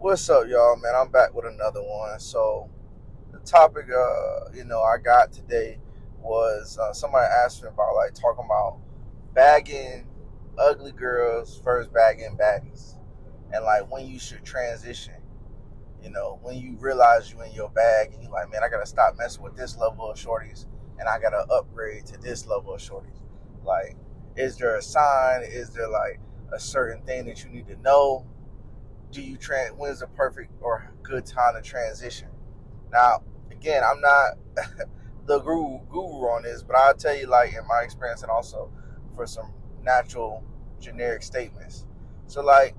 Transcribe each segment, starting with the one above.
What's up, y'all? Man, I'm back with another one. So, the topic, I got today was somebody asked me about like talking about bagging ugly girls versus bagging baddies, and like when you should transition. When you realize you in your bag and you like, man, I gotta stop messing with this level of shorties, and I gotta upgrade to this level of shorties. Like, is there a sign? Is there like a certain thing that you need to know? When is the perfect or good time to transition? Now, again, I'm not the guru on this, but I'll tell you, like, in my experience, and also for some natural generic statements. So, like,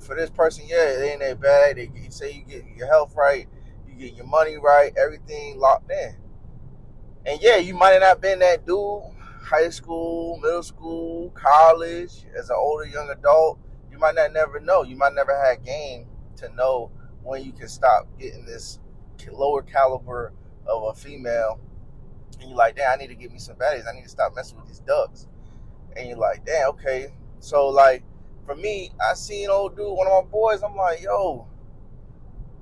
for this person, yeah, they ain't that bad. They say you get your health right, you get your money right, everything locked in. And yeah, you might have not been that dude, high school, middle school, college, as an older young adult. You might not never know. You might never had game to know when you can stop getting this lower caliber of a female. And you're like, damn, I need to get me some baddies. I need to stop messing with these ducks. And you're like, damn, okay. So, like, for me, I seen old dude, one of my boys, I'm like, yo,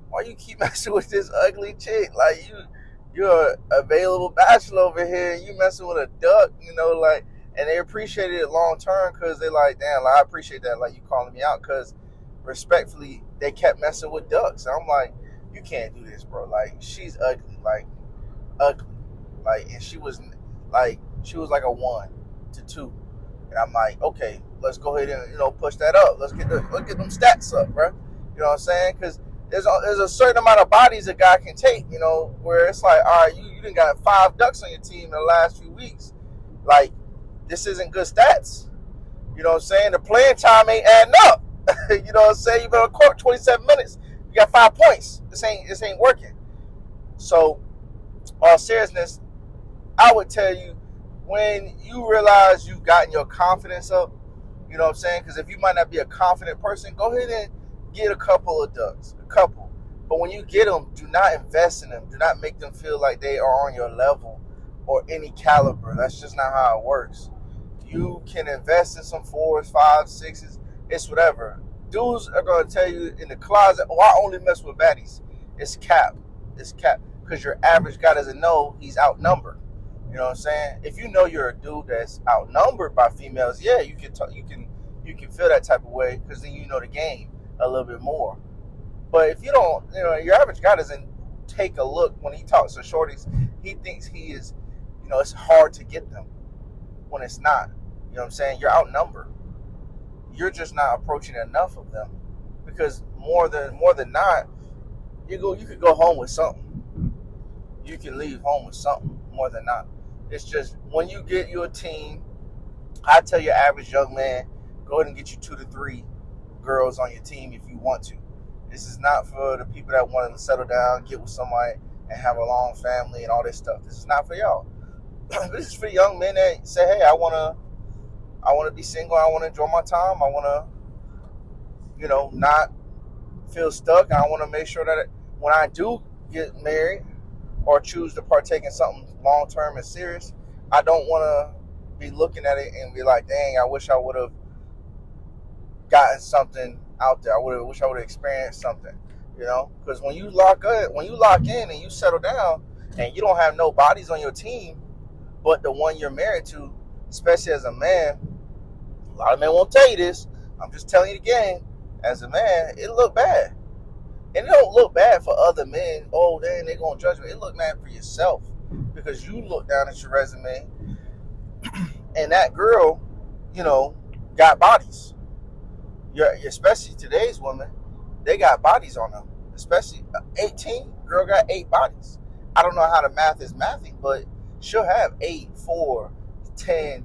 why you keep messing with this ugly chick? Like, you're an available bachelor over here, and you messing with a duck, like, and they appreciated it long term because they like, damn, like, I appreciate that, like, you calling me out, because respectfully, they kept messing with ducks. And I'm like, you can't do this, bro. Like, she's ugly, ugly. Like, and she was like a 1 to 2. And I'm like, okay, let's go ahead and, push that up. Let's get them stats up, bro. You know what I'm saying? Because there's a certain amount of bodies a guy can take, where it's like, all right, you done got 5 ducks on your team in the last few weeks. Like, this isn't good stats. You know what I'm saying? The playing time ain't adding up. You know what I'm saying? You've been on court 27 minutes. You got 5 points. This ain't working. So, all seriousness, I would tell you, when you realize you've gotten your confidence up, you know what I'm saying? Because if you might not be a confident person, go ahead and get a couple of ducks, a couple. But when you get them, do not invest in them. Do not make them feel like they are on your level or any caliber. That's just not how it works. You can invest in some 4s, 5s, 6s. It's whatever. Dudes are going to tell you in the closet, oh, I only mess with baddies. It's cap. It's cap. Because your average guy doesn't know he's outnumbered. You know what I'm saying? If you know you're a dude that's outnumbered by females, yeah, you can feel that type of way, because then you know the game a little bit more. But if you don't, your average guy doesn't take a look when he talks to shorties. He thinks he is, it's hard to get them when it's not. You know what I'm saying? You're outnumbered. You're just not approaching enough of them, because more than not, you could go home with something. You can leave home with something more than not. It's just when you get your team, I tell your average young man, go ahead and get you 2 to 3 girls on your team if you want to. This is not for the people that want to settle down, get with somebody, and have a long family and all this stuff. This is not for y'all. This is for young men that say, hey, I want to be single. I want to enjoy my time. I want to, not feel stuck. I want to make sure that when I do get married or choose to partake in something long-term and serious, I don't want to be looking at it and be like, dang, I wish I would have gotten something out there. Wish I would have experienced something, because when you lock in and you settle down and you don't have no bodies on your team but the one you're married to, especially as a man, a lot of men won't tell you this. I'm just telling you again, as a man, it look bad. And it don't look bad for other men. Oh, dang, they're going to judge me. It look bad for yourself, because you look down at your resume and that girl, got bodies. Especially today's women, they got bodies on them. Especially 18, girl got 8 bodies. I don't know how the math is mathing, but she'll have 8, 4, 10,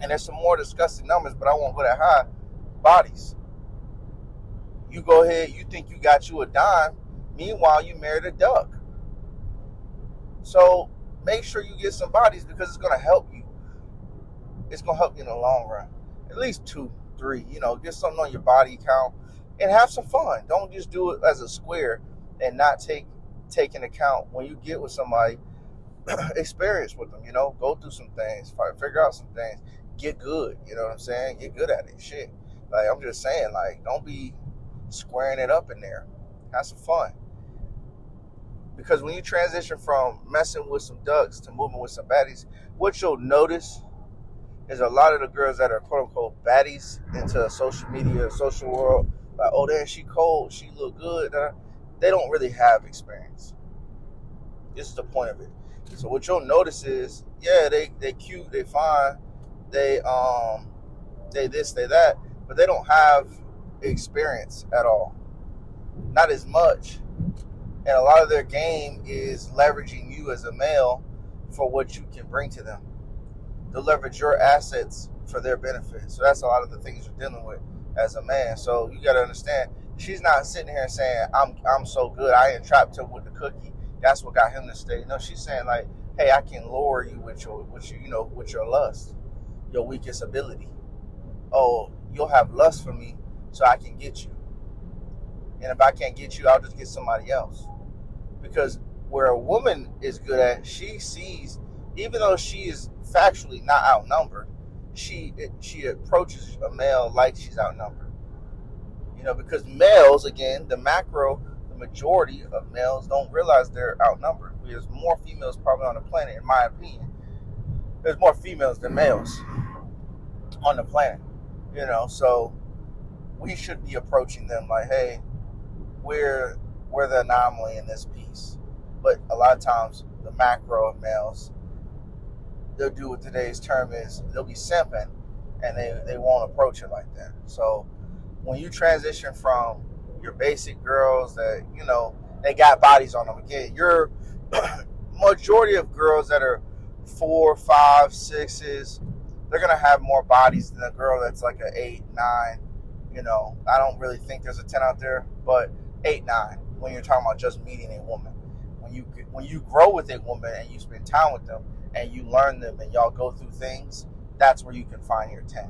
and there's some more disgusting numbers, but I won't go that high, bodies. You go ahead, you think you got you a dime. Meanwhile, you married a duck. So make sure you get some bodies, because it's going to help you. It's going to help you in the long run. At least 2, 3, get something on your body count and have some fun. Don't just do it as a square and not take into account when you get with somebody, experience with them, go through some things, figure out some things, get good, you know what I'm saying? Get good at it, shit. Like, I'm just saying, like, don't be squaring it up in there. Have some fun. Because when you transition from messing with some ducks to moving with some baddies, what you'll notice is a lot of the girls that are quote unquote baddies into social media, social world, like, oh, damn, she cold, she look good. They don't really have experience. This is the point of it. So what you'll notice is, yeah, they cute, they fine, they this, they that, but they don't have experience at all. Not as much. And a lot of their game is leveraging you as a male for what you can bring to them. They'll leverage your assets for their benefit. So that's a lot of the things you're dealing with as a man. So you got to understand, she's not sitting here saying, I'm so good, I entrapped him with the cookie, that's what got him to stay. No, she's saying like, hey, I can lure you with your lust, your weakest ability. Oh, you'll have lust for me so I can get you. And if I can't get you, I'll just get somebody else. Because where a woman is good at, she sees, even though she is factually not outnumbered, she approaches a male like she's outnumbered. Because males, again, the majority of males don't realize they're outnumbered. There's more females probably on the planet, in my opinion. There's more females than males on the planet. So we should be approaching them like, hey, we're the anomaly in this piece. But a lot of times, the macro of males, they'll do what today's term is, they'll be simping, and they won't approach it like that. So when you transition from your basic girls that, they got bodies on them, again, your majority of girls that are 4, 5, 6s, they're going to have more bodies than a girl that's like an 8, 9. I don't really think there's a 10 out there, but 8, 9, when you're talking about just meeting a woman. When you grow with a woman and you spend time with them and you learn them and y'all go through things, that's where you can find your 10.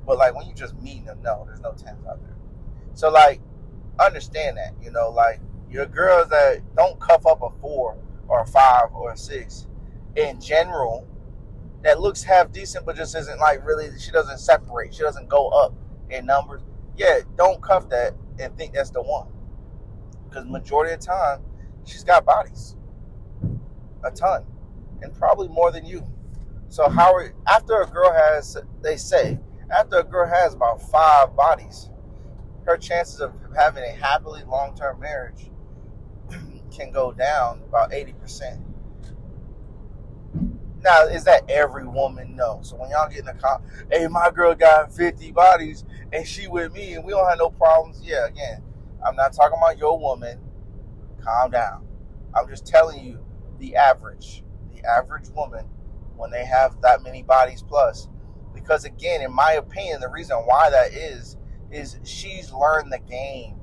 But like when you just meet them, no, there's no 10s out there. So like, understand that, like your girls that don't cuff up a 4 or a 5 or a 6 in general, that looks half decent but just isn't like really, she doesn't separate, she doesn't go up in numbers. Yeah, don't cuff that and think that's the one. Because majority of the time, she's got bodies. A ton. And probably more than you. So after a girl has about 5 bodies, her chances of having a happily long-term marriage can go down about 80%. Now, is that every woman? No. So when y'all get in the car, hey, my girl got 50 bodies and she with me and we don't have no problems. Yeah, again, I'm not talking about your woman. Calm down. I'm just telling you the average woman, when they have that many bodies plus. Because again, in my opinion, the reason why that is she's learned the game.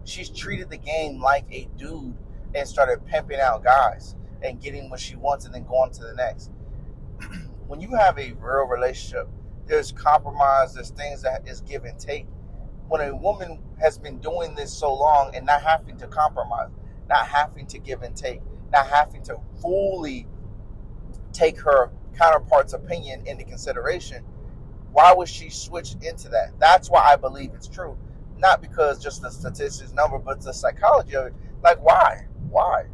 She's treated the game like a dude and started pimping out guys and getting what she wants and then going to the next. When you have a real relationship, there's compromise, there's things that is give and take. When a woman has been doing this so long and not having to compromise, not having to give and take, not having to fully take her counterpart's opinion into consideration, why would she switch into that? That's why I believe it's true. Not because just the statistics number, but the psychology of it. Like, why? Why?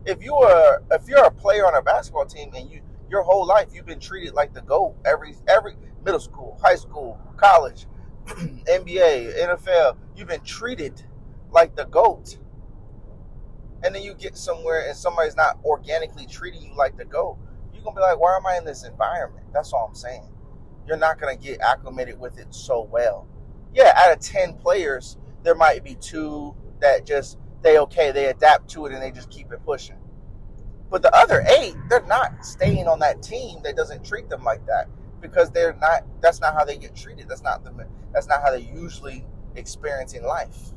If you're a player on a basketball team and your whole life you've been treated like the GOAT, every middle school, high school, college, NBA, NFL, you've been treated like the GOAT. And then you get somewhere and somebody's not organically treating you like the GOAT, you're going to be like, why am I in this environment? That's all I'm saying. You're not going to get acclimated with it so well. Yeah, out of 10 players, there might be 2 that just, they adapt to it and they just keep it pushing. But the other 8, they're not staying on that team that doesn't treat them like that, because that's not how they get treated. That's not how they usually experience in life.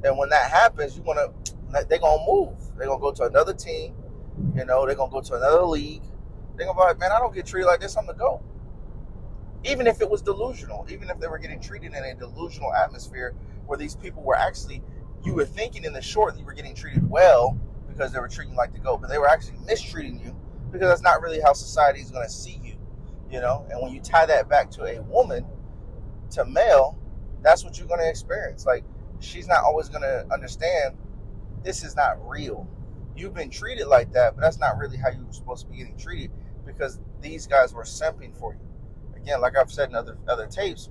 And when that happens, they're going to move. They're going to go to another team. They're going to go to another league. They're going to be like, man, I don't get treated like this. I'm the GOAT. Even if it was delusional, even if they were getting treated in a delusional atmosphere where these people were actually, you were thinking in the short that you were getting treated well because they were treating you like the GOAT, but they were actually mistreating you because that's not really how society is going to see you, And when you tie that back to a woman, to male, that's what you're going to experience. Like, she's not always going to understand this is not real. You've been treated like that, but that's not really how you were supposed to be getting treated, because these guys were simping for you. Again, like I've said in other tapes,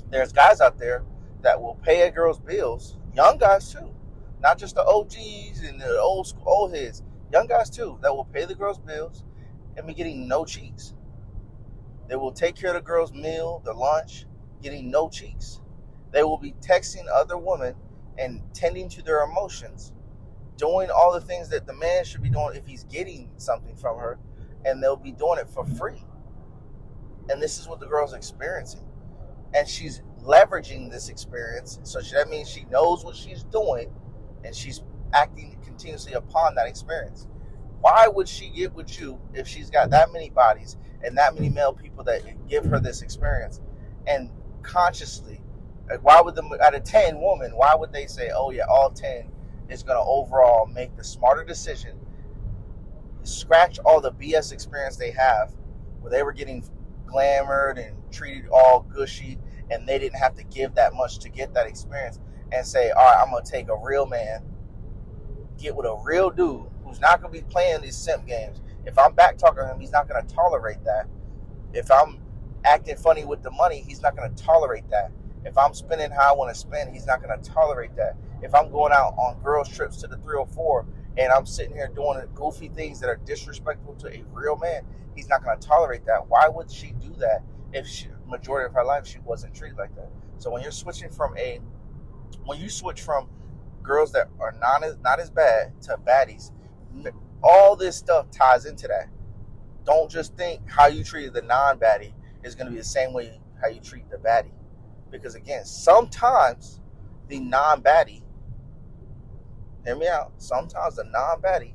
there's guys out there that will pay a girl's bills, young guys too, not just the OGs and the old heads, young guys too, that will pay the girl's bills and be getting no cheeks. They will take care of the girl's meal, the lunch, getting no cheeks. They will be texting other women and tending to their emotions, doing all the things that the man should be doing if he's getting something from her, and they'll be doing it for free. And this is what the girl's experiencing. And she's leveraging this experience. So that means she knows what she's doing, and she's acting continuously upon that experience. Why would she get with you if she's got that many bodies and that many male people that give her this experience? And consciously, why would out of 10 women, why would they say, oh yeah, all 10 is going to overall make the smarter decision, scratch all the BS experience they have, where they were getting glamored and treated all gushy, and they didn't have to give that much to get that experience, and say, all right, I'm going to take a real man, get with a real dude who's not going to be playing these simp games. If I'm back talking him, he's not going to tolerate that. If I'm acting funny with the money, he's not going to tolerate that. If I'm spending how I want to spend, he's not going to tolerate that. If I'm going out on girls' trips to the 304 and I'm sitting here doing goofy things that are disrespectful to a real man, he's not going to tolerate that. Why would she do that if majority of her life she wasn't treated like that? So when you switch from girls that are not as bad to baddies, all this stuff ties into that. Don't just think how you treated the non-baddie is going to be the same way how you treat the baddie. Because again, sometimes the non-baddie, hear me out, sometimes the non-baddie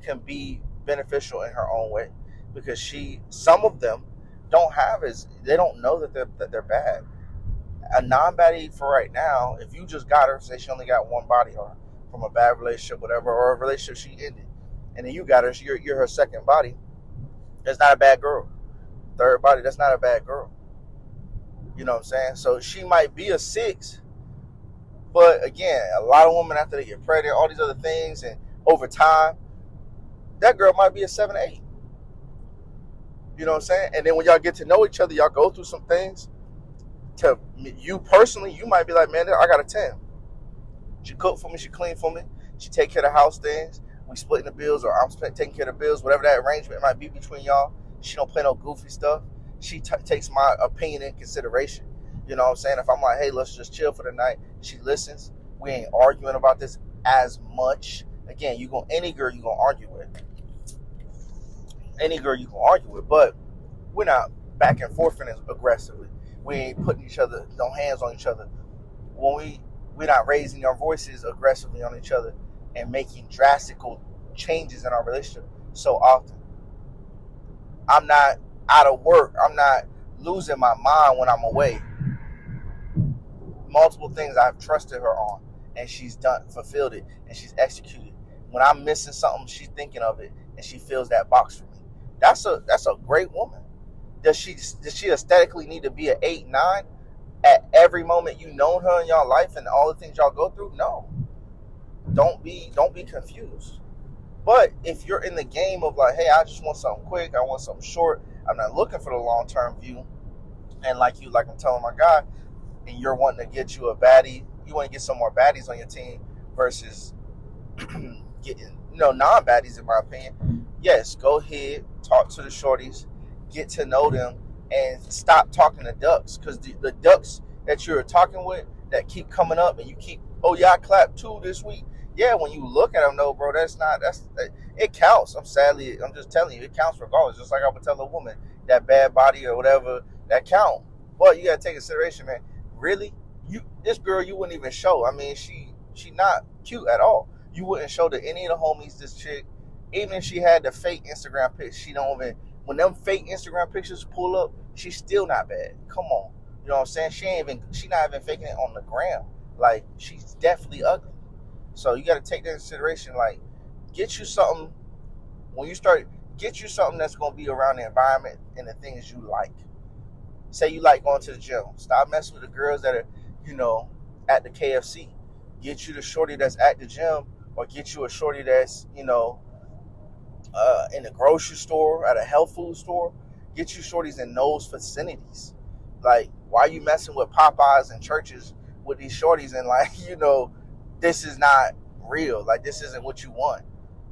can be beneficial in her own way, because some of them they don't know that they're bad. A non-baddie for right now, if you just got her, say she only got one body on her from a bad relationship, whatever, or a relationship she ended, and then you got her, you're her second body, that's not a bad girl. Third body, that's not a bad girl. You know what I'm saying? So she might be a 6, but again, a lot of women, after they get pregnant, all these other things, and over time, that girl might be a 7, 8. You know what I'm saying? And then when y'all get to know each other, y'all go through some things. To you personally, you might be like, man, I got a 10. She cook for me, she clean for me, she take care of the house things, we splitting the bills, or I'm taking care of the bills, whatever that arrangement might be between y'all. She don't play no goofy stuff. She takes my opinion in consideration. You know what I'm saying? If I'm like, hey, let's just chill for the night, she listens. We ain't arguing about this as much. Again, any girl you gonna argue with. Any girl you can argue with, but we're not back and forth aggressively. We ain't putting no hands on each other. When we're not raising our voices aggressively on each other and making drastic changes in our relationship so often. I'm not out of work. I'm not losing my mind when I'm away. Multiple things I've trusted her on, and she's fulfilled it, and she's executed. When I'm missing something, she's thinking of it, and she fills that box for me. That's a great woman. Does she aesthetically need to be an 8, 9 at every moment you known her in your life and all the things y'all go through? No. Don't be confused. But if you're in the game of like, hey, I just want something quick, I want something short, I'm not looking for the long-term view, and like I'm telling my guy, and you're wanting to get you a baddie, you want to get some more baddies on your team versus getting non-baddies, in my opinion. Yes, go ahead, talk to the shorties, get to know them, and stop talking to ducks, because the ducks that you're talking with that keep coming up, and you keep, oh yeah, I clapped 2 this week. Yeah, when you look at them, no, bro, it counts. I'm just telling you, it counts regardless. Just like I would tell a woman, that bad body or whatever, that count. But you gotta take consideration, man. Really, this girl you wouldn't even show. I mean, she not cute at all. You wouldn't show to any of the homies this chick, even if she had the fake Instagram pics. She don't even, when them fake Instagram pictures pull up, she's still not bad. Come on, you know what I'm saying? She not even faking it on the gram. Like, she's definitely ugly. So you got to take that into consideration. Like, get you something that's going to be around the environment and the things you like. Say you like going to the gym. Stop messing with the girls that are you know, at the KFC. Get you the shorty that's at the gym, or get you a shorty that's, in the grocery store, at a health food store. Get you shorties in those vicinities. Like, why are you messing with Popeyes and churches with these shorties? And like, this is not real. Like, this isn't what you want.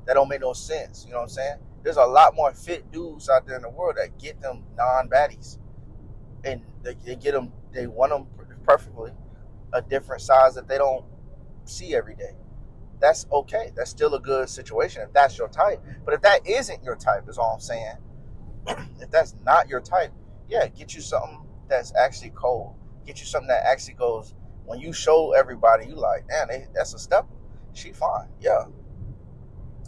That don't make no sense. You know what I'm saying? There's a lot more fit dudes out there in the world that get them non-baddies, and they get them. They want them perfectly a different size that they don't see every day. That's okay. That's still a good situation if that's your type. But if that isn't your type, is all I'm saying. If that's not your type, yeah, get you something that's actually cold. Get you something that actually goes, when you show everybody, you like, damn, that's a step. She fine. Yeah.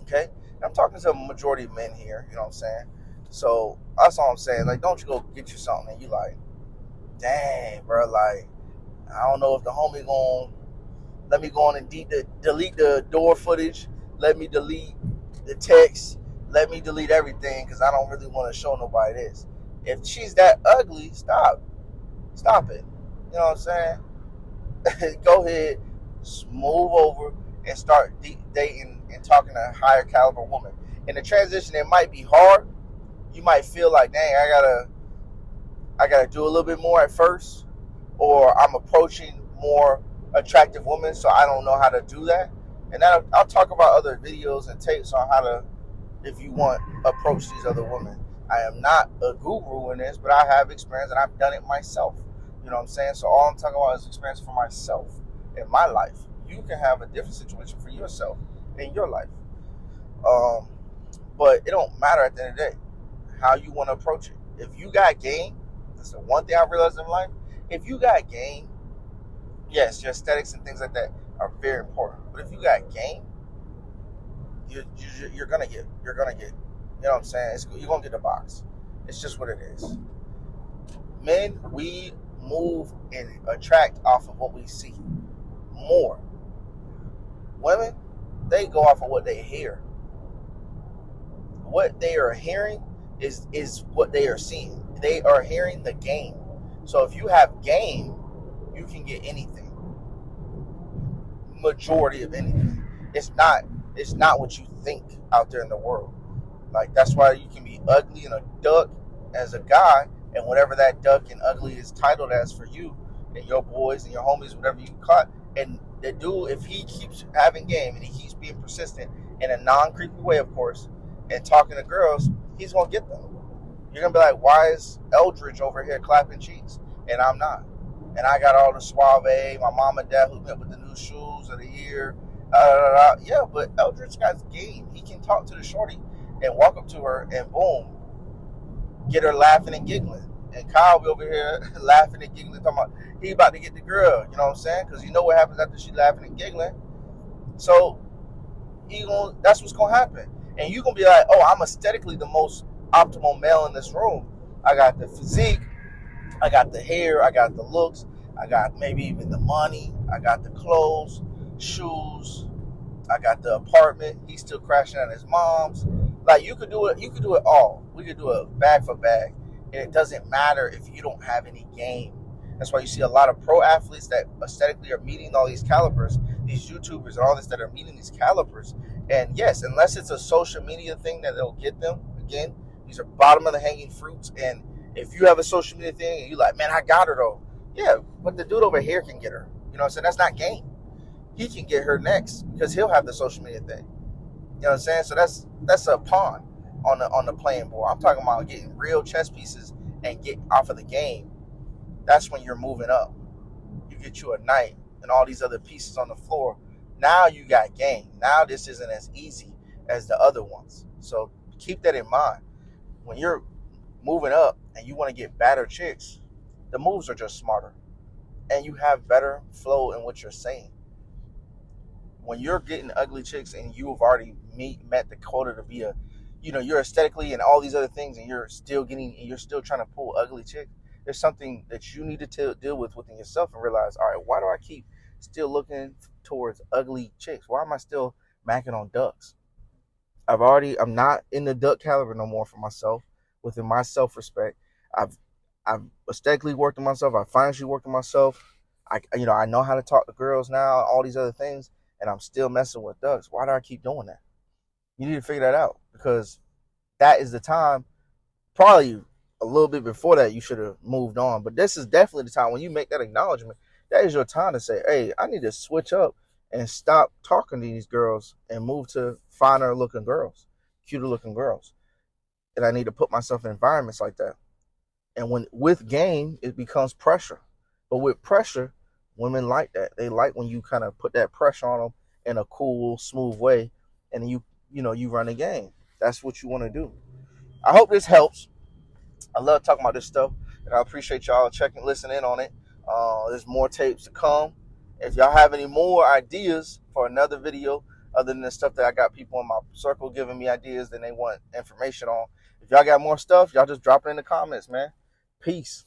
Okay? And I'm talking to a majority of men here, you know what I'm saying? So that's all I'm saying. Like, don't you go get you something and you like, dang, bro, like, I don't know if the homie gonna let me go on and delete the door footage. Let me delete the text. Let me delete everything because I don't really want to show nobody this. If she's that ugly, stop. Stop it. You know what I'm saying? Go ahead, move over, and start dating and talking to a higher caliber woman. In the transition, it might be hard. You might feel like, dang, I gotta do a little bit more at first, or I'm approaching more attractive women, so I don't know how to do that. And then I'll talk about other videos and tapes on how to, if you want, approach these other women. I am not a guru in this, but I have experience and I've done it myself. You know what I'm saying? So all I'm talking about is experience for myself in my life. You can have a different situation for yourself in your life. But it don't matter at the end of the day how you want to approach it. If you got game, that's the one thing I realized in life. If you got game, yes, your aesthetics and things like that are very important. But if you got game, you're gonna get. You know what I'm saying? You're gonna get the box. It's just what it is. Men, we move and attract off of what we see more. Women, they go off of what they hear. What they are hearing is what they are seeing. They are hearing the game. So if you have game, you can get anything. Majority of anything. It's not what you think out there in the world. Like, that's why you can be ugly and a duck as a guy, and whatever that duck and ugly is titled as for you and your boys and your homies, whatever you caught. And the dude, if he keeps having game and he keeps being persistent in a non-creepy way, of course, and talking to girls, he's gonna get them. You're gonna be like, why is Eldridge over here clapping cheeks and I'm not? And I got all the suave, my mom and dad hooked me up with the new shoes of the year. Yeah, but Eldridge got game. He can talk to the shorty and walk up to her and boom, get her laughing and giggling. And Kyle be over here laughing and giggling, talking about he about to get the girl. You know what I'm saying? Because you know what happens after she laughing and giggling. So that's what's gonna happen. And you gonna be like, oh, I'm aesthetically the most optimal male in this room. I got the physique, I got the hair, I got the looks, I got maybe even the money, I got the clothes, shoes, I got the apartment. He's still crashing at his mom's. Like, you could do it all. We could do it bag for bag. And it doesn't matter if you don't have any game. That's why you see a lot of pro athletes that aesthetically are meeting all these calibers, these YouTubers and all this that are meeting these calibers. And yes, unless it's a social media thing that it'll get them, again, these are bottom of the hanging fruits. And if you have a social media thing and you're like, man, I got her though. Yeah, but the dude over here can get her. You know what I'm saying? That's not game. He can get her next because he'll have the social media thing. You know what I'm saying? So that's a pawn on the playing board. I'm talking about getting real chess pieces and get off of the game. That's when you're moving up. You get you a knight and all these other pieces on the floor. Now you got game. Now this isn't as easy as the other ones. So keep that in mind. When you're moving up and you want to get better chicks, the moves are just smarter. And you have better flow in what you're saying. When you're getting ugly chicks and you have already met the quota to be you're aesthetically and all these other things, and you're still trying to pull ugly chicks, there's something that you need to deal with within yourself and realize, all right, why do I keep still looking towards ugly chicks? Why am I still macking on ducks? I'm not in the duck caliber no more for myself. Within my self-respect, I've aesthetically worked on myself. I financially worked on myself. I know how to talk to girls now, all these other things, and I'm still messing with ducks. Why do I keep doing that? You need to figure that out, because that is the time. Probably a little bit before that, you should have moved on. But this is definitely the time when you make that acknowledgement. That is your time to say, hey, I need to switch up and stop talking to these girls and move to finer looking girls, cuter looking girls. And I need to put myself in environments like that. And when with game, it becomes pressure. But with pressure, women like that. They like when you kind of put that pressure on them in a cool, smooth way, and you run the game. That's what you want to do. I hope this helps. I love talking about this stuff, and I appreciate y'all listening in on it. There's more tapes to come. If y'all have any more ideas for another video, other than the stuff that I got people in my circle giving me ideas that they want information on, if y'all got more stuff, y'all just drop it in the comments, man. Peace.